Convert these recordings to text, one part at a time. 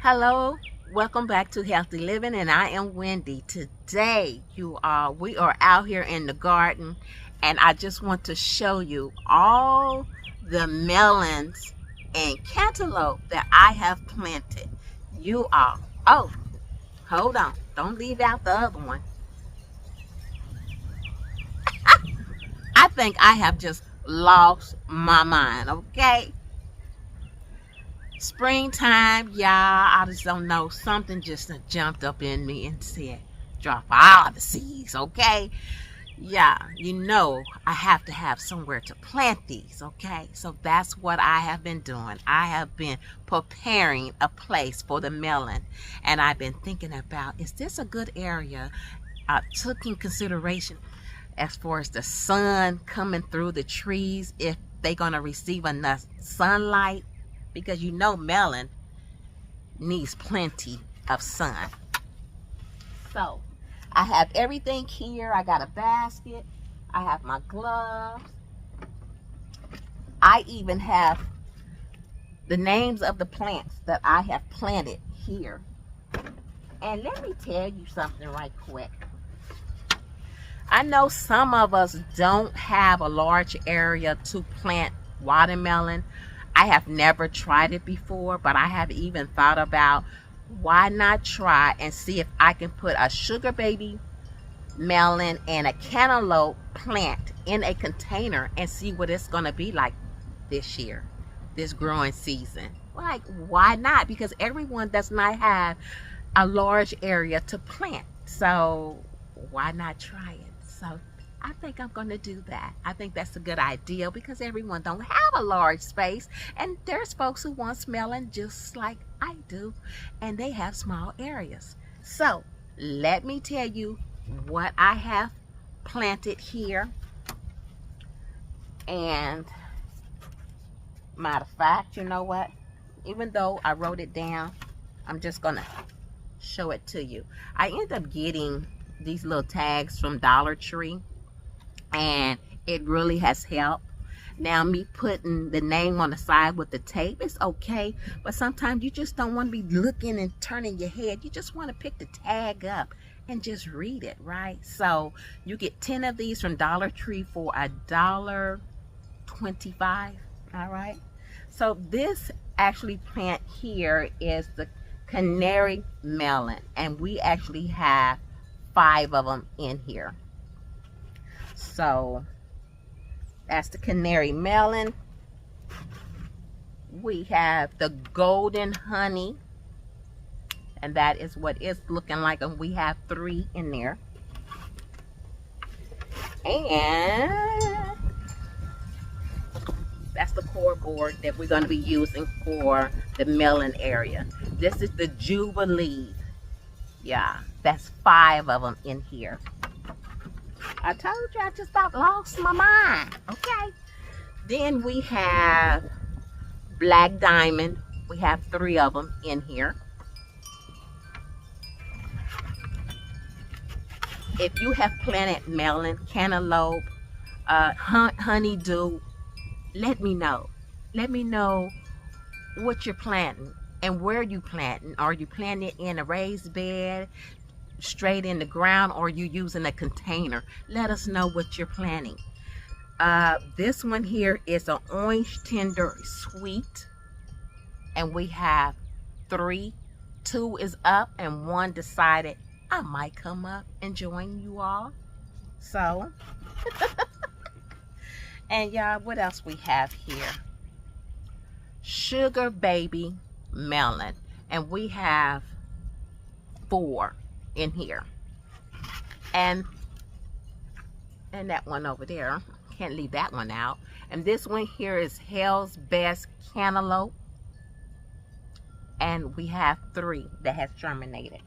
Hello, welcome back to Healthy Living, and I am Wendy. Today, we are out here in the garden, and I just want to show you all the melons and cantaloupe that I have planted. Oh, hold on, don't leave out the other one. I think I have just lost my mind, okay? Springtime, y'all, I just don't know. Something just jumped up in me and said, drop all the seeds, okay? Yeah, I have to have somewhere to plant these, okay? So that's what I have been doing. I have been preparing a place for the melon. And I've been thinking about, is this a good area? I took in consideration as far as the sun coming through the trees, if they're going to receive enough sunlight, because melon needs plenty of sun. So I have everything here. I got a basket. I have my gloves. I even have the names of the plants that I have planted here. And let me tell you something right quick. I know some of us don't have a large area to plant watermelon. I have never tried it before, but I have even thought about why not try and see if I can put a sugar baby melon and a cantaloupe plant in a container and see what it's going to be like this year, this growing season. Like, why not? Because everyone does not have a large area to plant. So why not try it? So I think I'm going to do that. I think that's a good idea because everyone don't have a large space, and there's folks who want melon just like I do, and they have small areas. So let me tell you what I have planted here. And matter of fact, you know what? Even though I wrote it down, I'm just going to show it to you. I end up getting these little tags from Dollar Tree, and it really has helped. Now, me putting the name on the side with the tape is okay, but sometimes you just don't want to be looking and turning your head. You just want to pick the tag up and just read it, right? So you get 10 of these from Dollar Tree for $1.25. All right, so this actually plant here is the canary melon, and we actually have 5 of them in here. So that's the canary melon. We have the golden honey, and that is what it's looking like, and we have 3 in there. And that's the core board that we're going to be using for the melon area. This is the Jubilee. Yeah, that's 5 of them in here. I told you I just about lost my mind. Okay. Then we have black diamond. We have 3 of them in here. If you have planted melon, cantaloupe, honeydew, let me know. Let me know what you're planting and where you planting. Are you planting it in a raised bed, straight in the ground, or you using a container? Let us know what you're planting. This one here is an orange tender sweet, and we have 3. 2 is up, and 1 decided I might come up and join you all. So and y'all, what else we have here? Sugar baby melon, and we have 4 in here, and that one over there, can't leave that one out. And this one here is Hell's Best cantaloupe, and we have 3 that has germinated.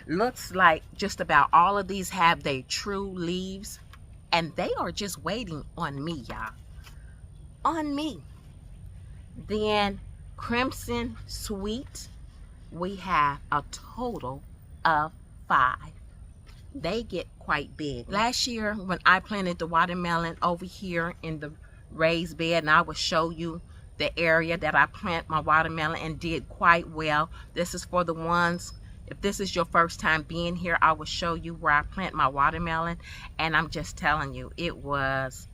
Looks like just about all of these have their true leaves, and they are just waiting on me, y'all, on me. Then crimson sweet, we have a total of 5. They get quite big. Last year when I planted the watermelon over here in the raised bed, and I will show you the area that I plant my watermelon and did quite well. This is for the ones, if this is your first time being here, I will show you where I plant my watermelon. And I'm just telling you, it was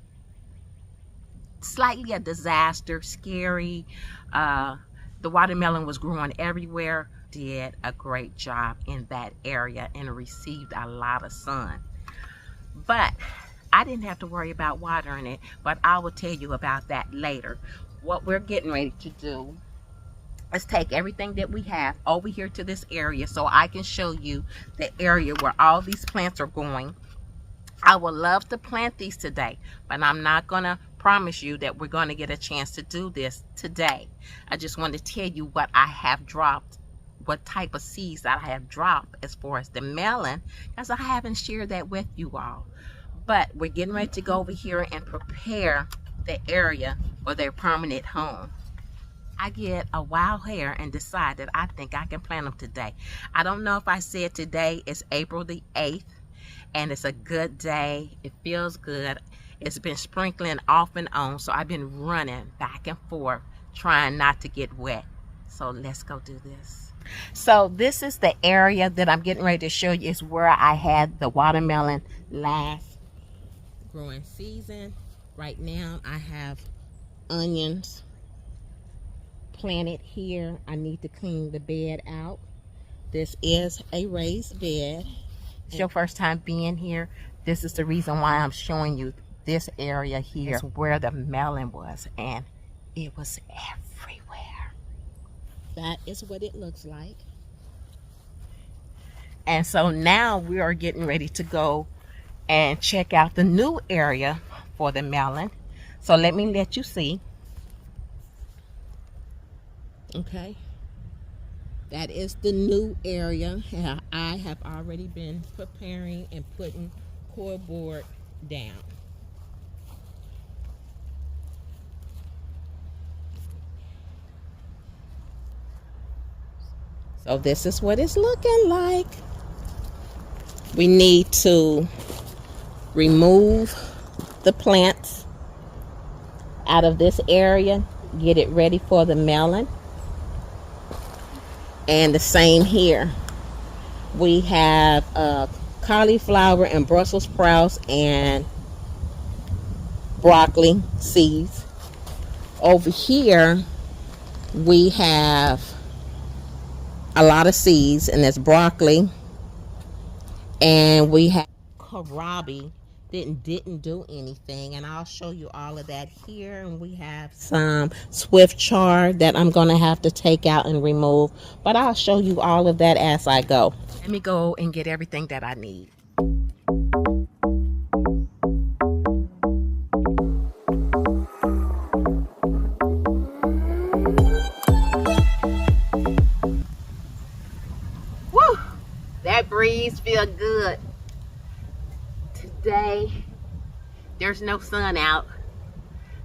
slightly a disaster, scary. The watermelon was growing everywhere. Did a great job in that area and received a lot of sun. But I didn't have to worry about watering it, but I will tell you about that later. What we're getting ready to do is take everything that we have over here to this area so I can show you the area where all these plants are going. I would love to plant these today, but I'm not going to promise you that we're going to get a chance to do this today. I just want to tell you what I have dropped, what type of seeds that I have dropped as far as the melon, because I haven't shared that with you all. But we're getting ready to go over here and prepare the area for their permanent home. I get a wild hair and decide that I think I can plant them today. I don't know if I said today is April the 8th, and it's a good day. It feels good. It's been sprinkling off and on, so I've been running back and forth trying not to get wet. So let's go do this. So this is the area that I'm getting ready to show you, is where I had the watermelon last growing season. Right now I have onions planted here. I need to clean the bed out. This is a raised bed. It's your first time being here. This is the reason why I'm showing you this area here. It's where the melon was, and it was everywhere. That is what it looks like. And so now we are getting ready to go and check out the new area for the melon. So let me let you see. Okay, that is the new area. I have already been preparing and putting cardboard down. So this is what it's looking like. We need to remove the plants out of this area, get it ready for the melon. And the same here. We have cauliflower and Brussels sprouts and broccoli seeds. Over here we have a lot of seeds, and that's broccoli. And we have kohlrabi didn't do anything, and I'll show you all of that here. And we have some swift chard that I'm gonna have to take out and remove, but I'll show you all of that as I go. Let me go and get everything that I need. Woo! That breeze feels good. Today there's no sun out,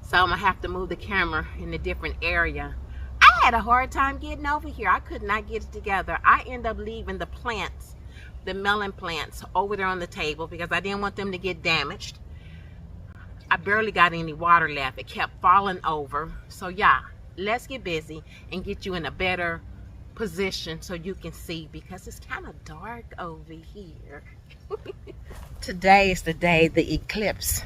so I'm gonna have to move the camera in a different area. I had a hard time getting over here. I could not get it together. I end up leaving the plants, the melon plants, over there on the table because I didn't want them to get damaged. I barely got any water left. It kept falling over. So yeah, let's get busy and get you in a better position so you can see, because it's kind of dark over here. Today is the day the eclipse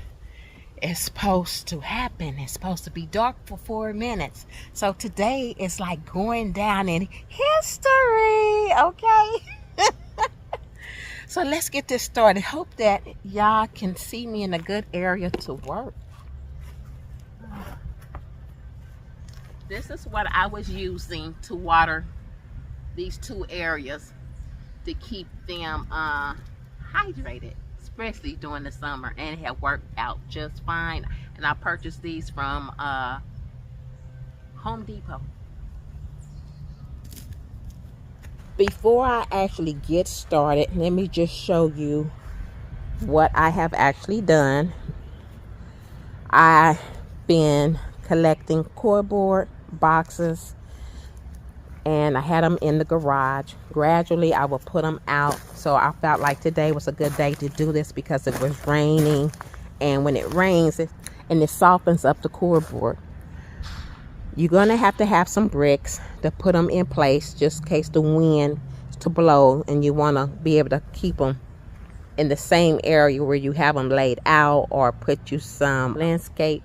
is supposed to happen. It's supposed to be dark for 4 minutes. So today is like going down in history, okay? So let's get this started. Hope that y'all can see me in a good area to work. This is what I was using to water these two areas to keep them hydrated, especially during the summer, and it had worked out just fine. And I purchased these from Home Depot. Before I actually get started, let me just show you what I have actually done. I've been collecting cardboard boxes, and I had them in the garage. Gradually I will put them out. So I felt like today was a good day to do this because it was raining, and when it rains and it softens up the cardboard, You're going to have some bricks to put them in place just in case the wind to blow, and you want to be able to keep them in the same area where you have them laid out, or put you some landscape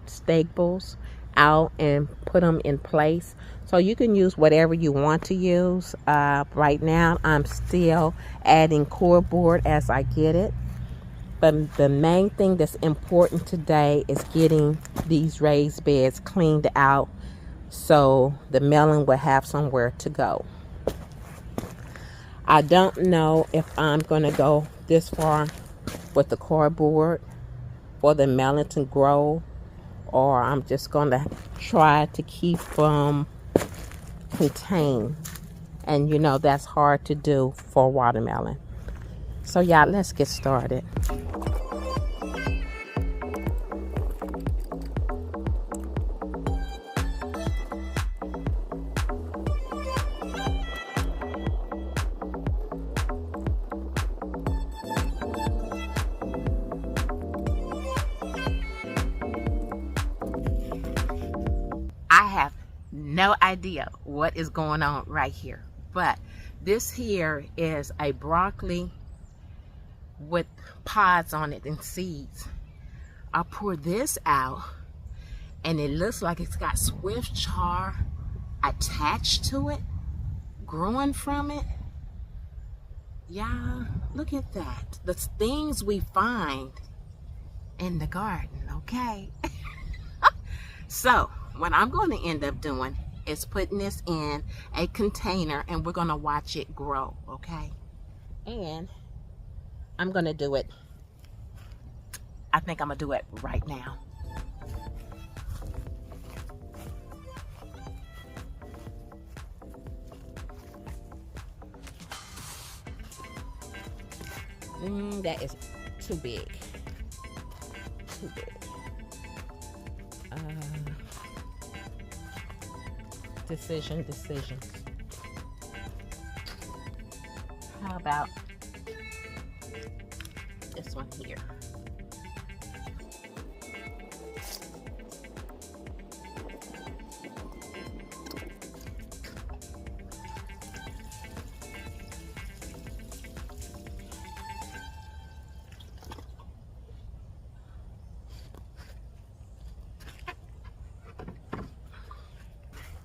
staples out and put them in place. So you can use whatever you want to use. Right now I'm still adding cordboard as I get it, but the main thing that's important today is getting these raised beds cleaned out so the melon will have somewhere to go. I don't know if I'm going to go this far with the cardboard for the melon to grow, or I'm just going to try to keep them contained. And you know, that's hard to do for watermelon. So yeah, let's get started. I have no idea what is going on right here, but this here is a broccoli with pods on it and seeds. I pour this out and it looks like it's got swift char attached to it, growing from it. Yeah, look at that. The things we find in the garden, okay? So what I'm going to end up doing is putting this in a container and we're going to watch it grow, okay? And I'm going to do it. I think I'm going to do it right now. That is too big. Too big. Decisions. How about this one here?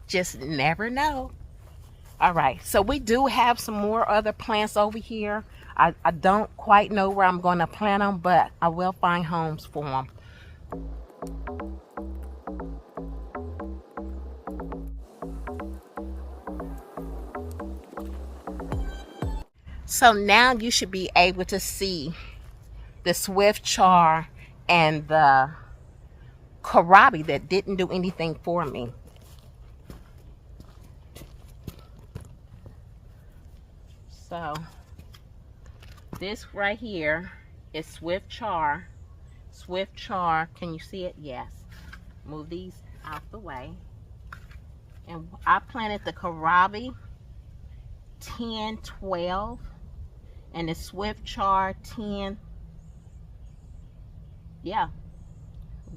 Just never know. All right, so we do have some more other plants over here. I don't quite know where I'm going to plant them, but I will find homes for them. So now you should be able to see the swift char and the kohlrabi that didn't do anything for me. So this right here is swift char. Swift char, can you see it? Yes. Move these out the way. And I planted the kohlrabi 10, 12, and the swift char 10. Yeah,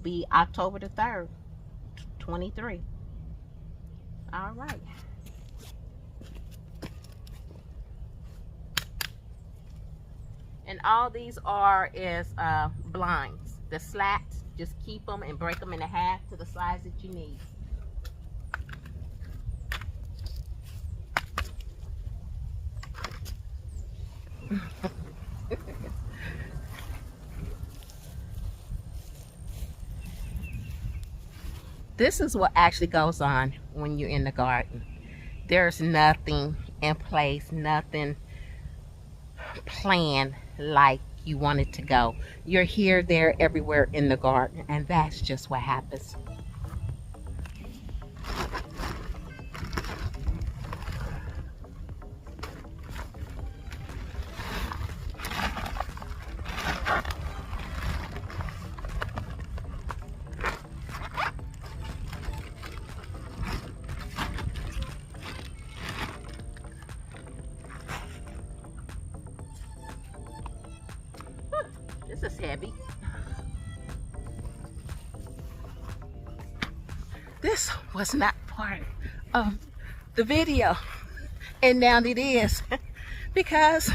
be October the 3rd, 23. All right. And all these is blinds. The slats, just keep them and break them in half to the size that you need. This is what actually goes on when you're in the garden. There's nothing in place, nothing planned like you want it to go. You're here, there, everywhere in the garden, and that's just what happens. This is heavy. This was not part of the video, and now it is because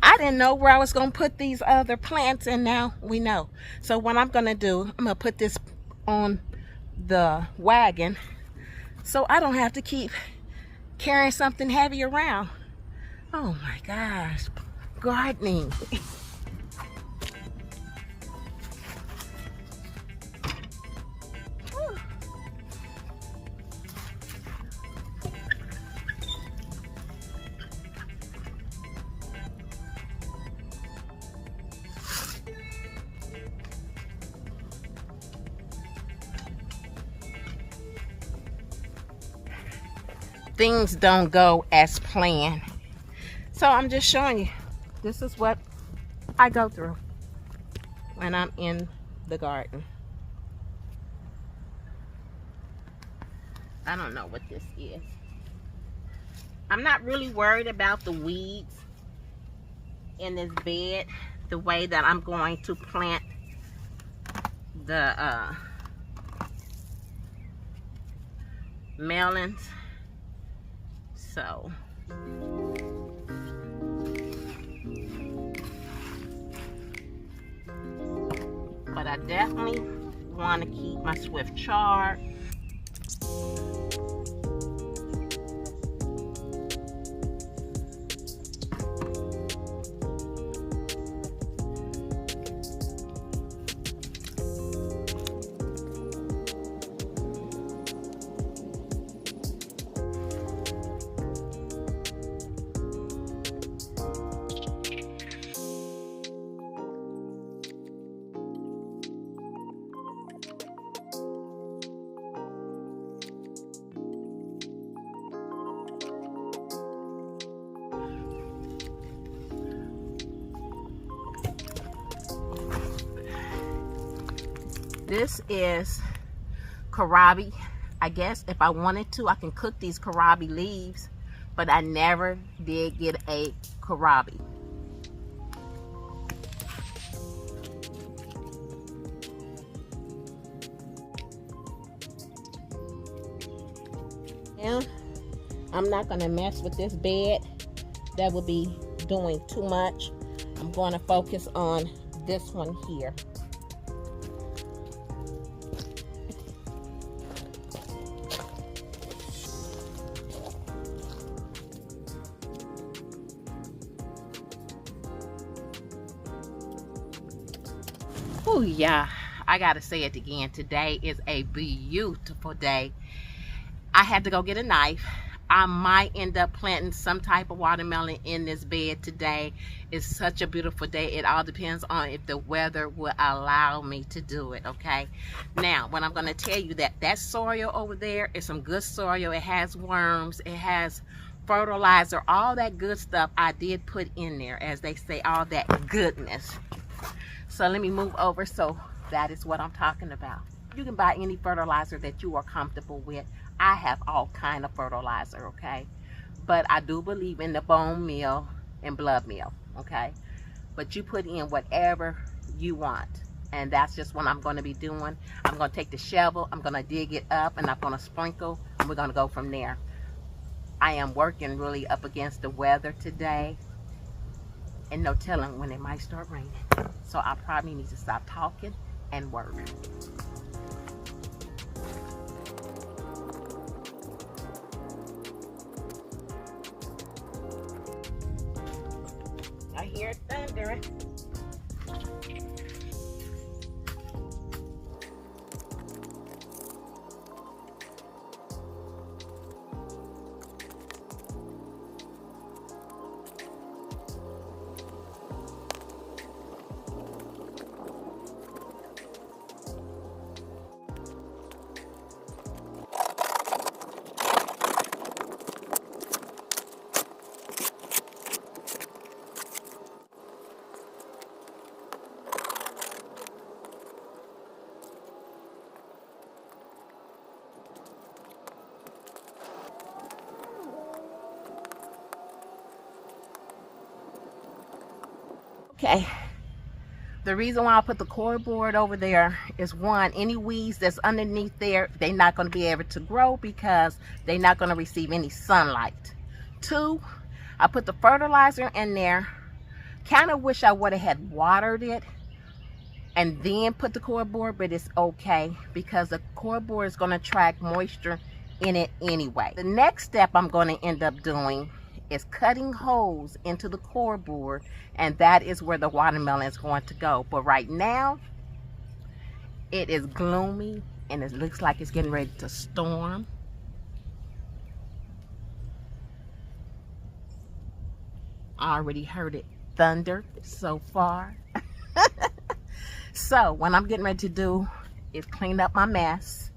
I didn't know where I was going to put these other plants, and now we know. So what I'm going to do, I'm going to put this on the wagon so I don't have to keep carrying something heavy around. Oh my gosh, gardening. Things don't go as planned. So I'm just showing you, this is what I go through when I'm in the garden. I don't know what this is. I'm not really worried about the weeds in this bed, the way that I'm going to plant the melons. So but I definitely want to keep my swift chard. This is kohlrabi. I guess if I wanted to, I can cook these kohlrabi leaves, but I never did get a kohlrabi. Now, I'm not gonna mess with this bed. That would be doing too much. I'm gonna focus on this one here. Oh yeah, I gotta say it again. Today is a beautiful day. I had to go get a knife. I might end up planting some type of watermelon in this bed today. It's such a beautiful day. It all depends on if the weather will allow me to do it, okay? Now, what I'm going to tell you, that soil over there is some good soil. It has worms. It has fertilizer. All that good stuff I did put in there, as they say, all that goodness. So let me move over. So that is what I'm talking about. You can buy any fertilizer that you are comfortable with. I have all kind of fertilizer, okay? But I do believe in the bone meal and blood meal, okay? But you put in whatever you want. And that's just what I'm going to be doing. I'm going to take the shovel, I'm going to dig it up, and I'm going to sprinkle, and we're going to go from there. I am working really up against the weather today, and no telling when it might start raining. So I probably need to stop talking and work. I hear it thundering. Okay, The reason why I put the cardboard over there is, one, any weeds that's underneath there, they're not going to be able to grow because they're not going to receive any sunlight. Two, I put the fertilizer in there. Kind of wish I would have had watered it and then put the cardboard, but it's okay because the cardboard is going to track moisture in it anyway. The next step I'm going to end up doing is cutting holes into the cardboard, and that is where the watermelon is going to go. But right now it is gloomy and it looks like it's getting ready to storm. I already heard it thunder so far. So what I'm getting ready to do is clean up my mess,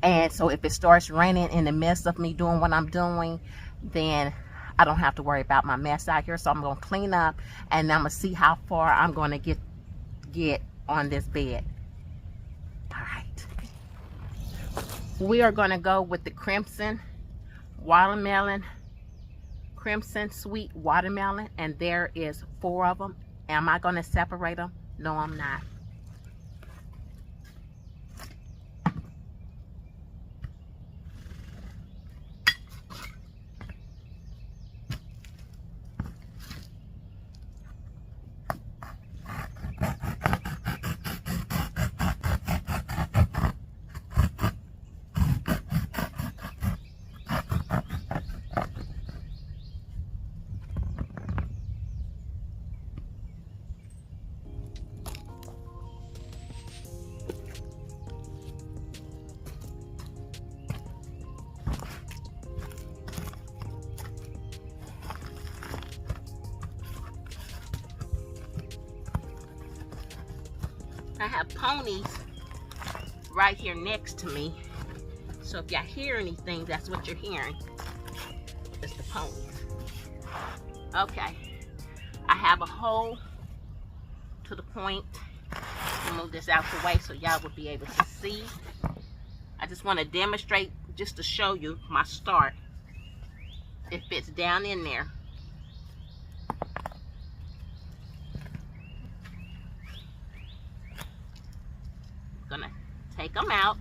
and so if it starts raining in the midst of me doing what I'm doing, then I don't have to worry about my mess out here. So I'm going to clean up, and I'm going to see how far I'm going to get on this bed. All right. We are going to go with the crimson watermelon, crimson sweet watermelon, and there is 4 of them. Am I going to separate them? No, I'm not. I have ponies right here next to me, so if y'all hear anything, that's what you're hearing. It's the ponies. Okay, I have a hole to the point. I'll move this out the way so y'all will be able to see. I just want to demonstrate, just to show you my start. It fits down in there. Gonna take them out.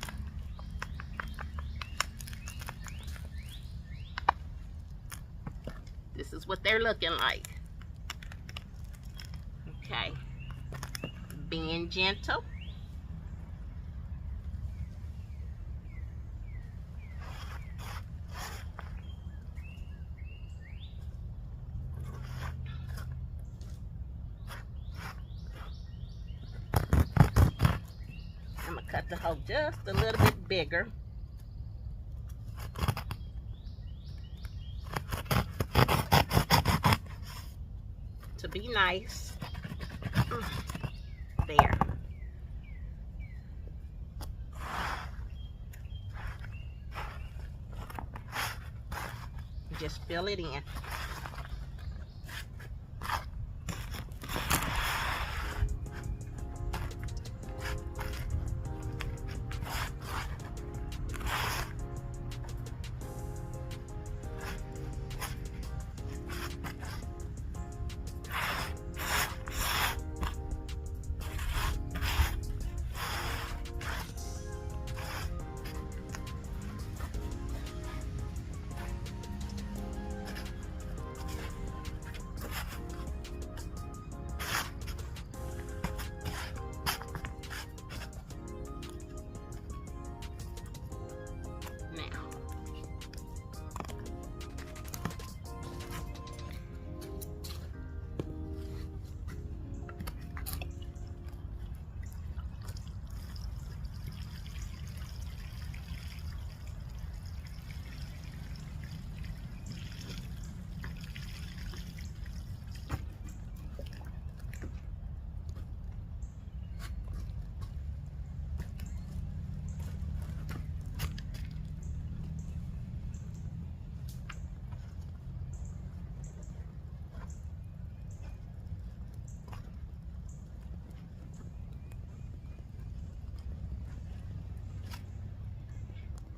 This is what they're looking like. Okay, being gentle. I'm gonna cut the hole just a little bit bigger. To be nice. There. Just fill it in.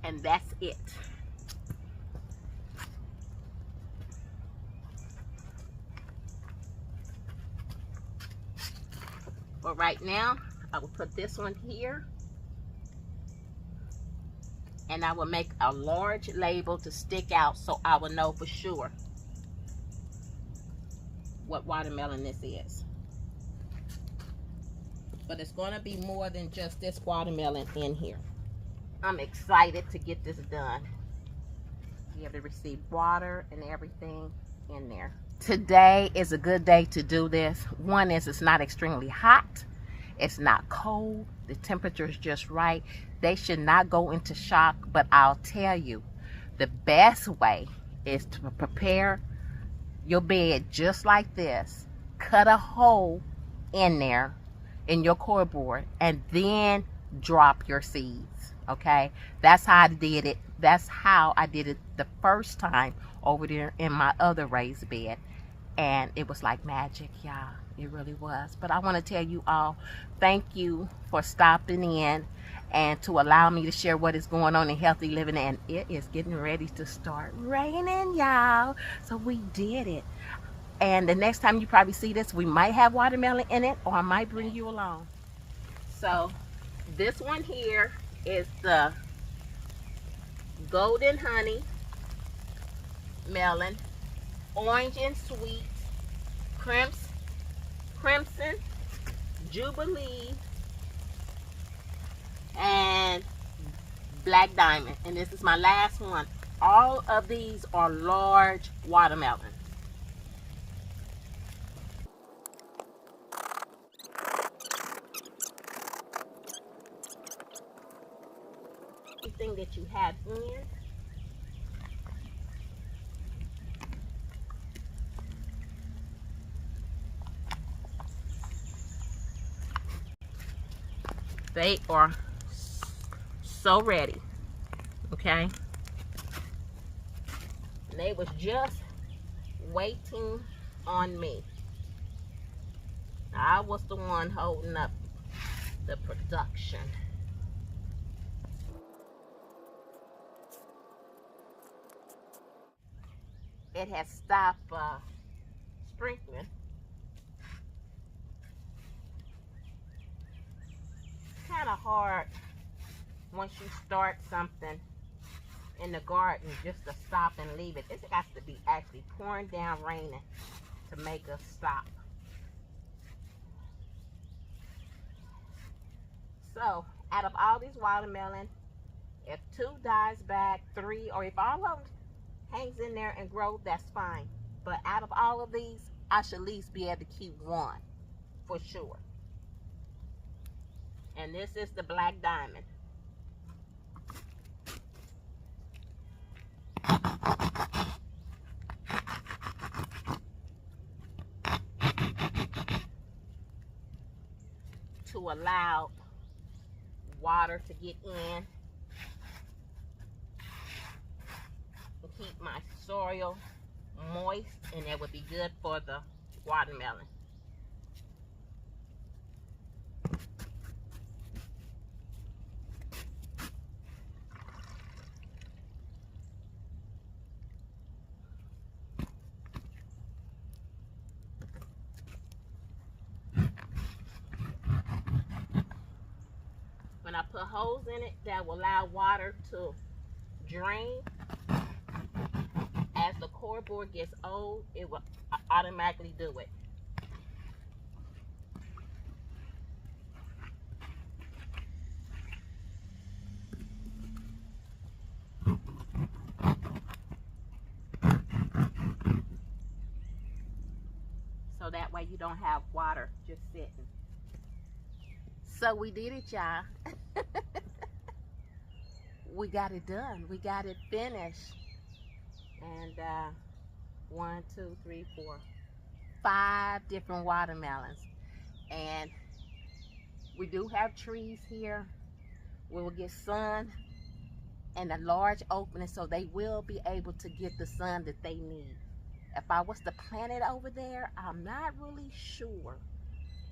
And that's it. But right now, I will put this one here. And I will make a large label to stick out so I will know for sure what watermelon this is. But it's going to be more than just this watermelon in here. I'm excited to get this done. Be able to receive water and everything in there. Today is a good day to do this. One is it's not extremely hot. It's not cold. The temperature is just right. They should not go into shock, but I'll tell you, the best way is to prepare your bed just like this. Cut a hole in there in your cardboard and then drop your seeds. Okay, that's how I did it. That's how I did it the first time over there in my other raised bed, and it was like magic, y'all. It really was. But I want to tell you all, thank you for stopping in and to allow me to share what is going on in healthy living. And it is getting ready to start raining, y'all. So we did it. And the next time you probably see this, we might have watermelon in it, or I might bring you along. So this one here is the golden honey melon, orange and sweet, crimson, jubilee, and black diamond. And this is my last one. All of these are large watermelons. Everything that you have in. They are so ready, okay? And they was just waiting on me. I was the one holding up the production. It has stopped sprinkling. Kind of hard once you start something in the garden just to stop and leave it. It's got to be actually pouring down raining to make us stop. So out of all these watermelon, if 2 dies back, 3, or if all of them hangs in there and grow, that's fine. But out of all of these, I should at least be able to keep 1 for sure. And this is the black diamond. To allow water to get in and keep my soil moist, and that would be good for the watermelon. When I put holes in it, that will allow water to drain. As the cardboard gets old, it will automatically do it. So that way you don't have water just sitting. So we did it, y'all. We got it done. We got it finished. And 1, 2, 3, 4, 5 different watermelons. And we do have trees here. We will get sun and a large opening, so they will be able to get the sun that they need. If I was to plant it over there, I'm not really sure.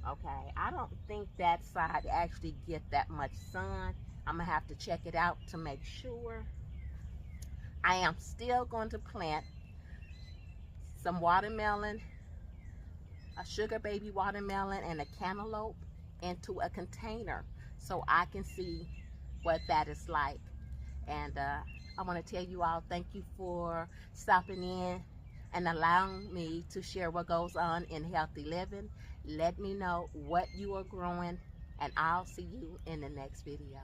Okay, I don't think that side actually get that much sun. I'm gonna have to check it out to make sure. I am still going to plant some watermelon, a sugar baby watermelon, and a cantaloupe into a container so I can see what that is like. And I want to tell you all, thank you for stopping in and allowing me to share what goes on in healthy living. Let me know what you are growing, and I'll see you in the next video.